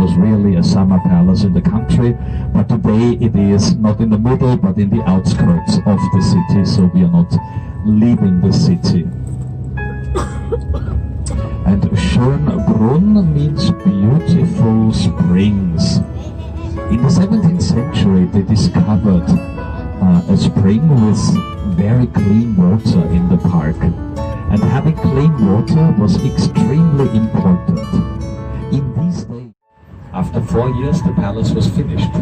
was really a summer palace in the country, but today it is not in the middle but in the outskirts of the city, so we are not leaving the city. And Schönbrunn means beautiful springs. In the 17th century they discovered a spring with very clean water in the park. And having clean water was extremely important. In these days, after 4 years the palace was finished.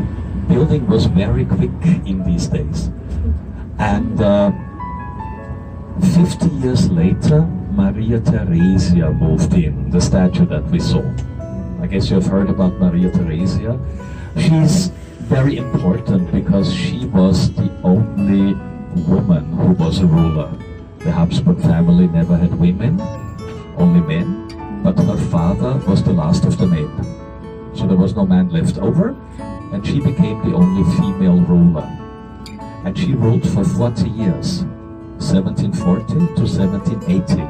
Building was very quick in these days. And 50 years later, Maria Theresia moved in, the statue that we saw. I guess you have heard about Maria Theresia. She's very important because she was the only woman who was a ruler. The Habsburg family never had women, only men, but her father was the last of the men. So there was no man left over, and she became the only female ruler. And she ruled for 40 years, 1740 to 1780.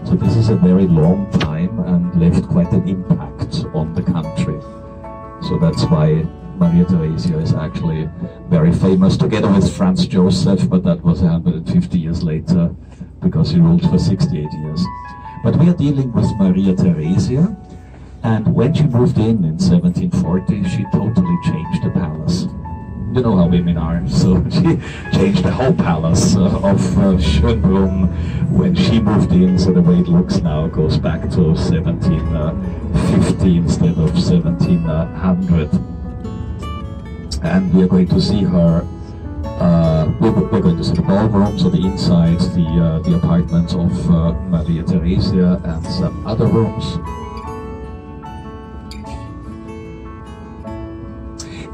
So this is a very long time and left quite an impact on the country. So that's why Maria Theresia is actually very famous, together with Franz Joseph, but that was 150 years later, because he ruled for 68 years. But we are dealing with Maria Theresia, and when she moved in 1740, she totally changed the palace. You know how women are, so she changed the whole palace of Schönbrunn when she moved in, so the way it looks now goes back to 1750 instead of 1700. And we are going to see her, we're going to see the ballroom, so the inside, the apartments of Maria Theresia and some other rooms.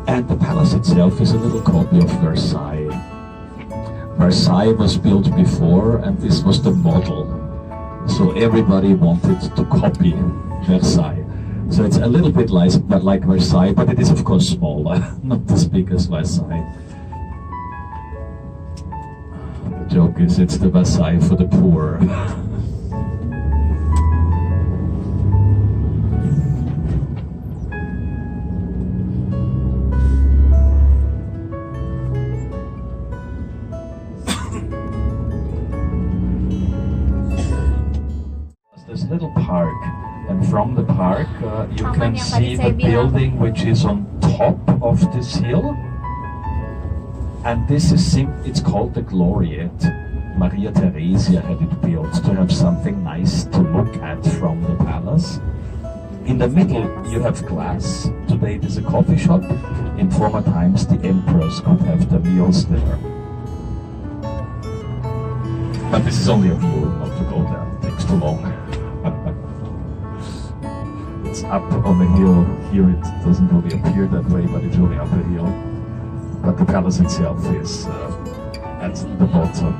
And the palace itself is a little copy of Versailles. Versailles was built before, and this was the model. So everybody wanted to copy Versailles. So it's a little bit like Versailles, but it is of course smaller, not as big as Versailles. The joke is it's the Versailles for the poor. This little park, and from the park you can see the building which is on top of this hill, and this is it's called the Gloriette. Maria Theresia had it built to have something nice to look at from the palace. In the middle you have glass. Today it is a coffee shop. In former times the emperors could have their meals there. But this is only a view, not to go there, it takes too long. It's up on the hill. Here it doesn't really appear that way, but it's really up a hill. But the palace itself is at the bottom.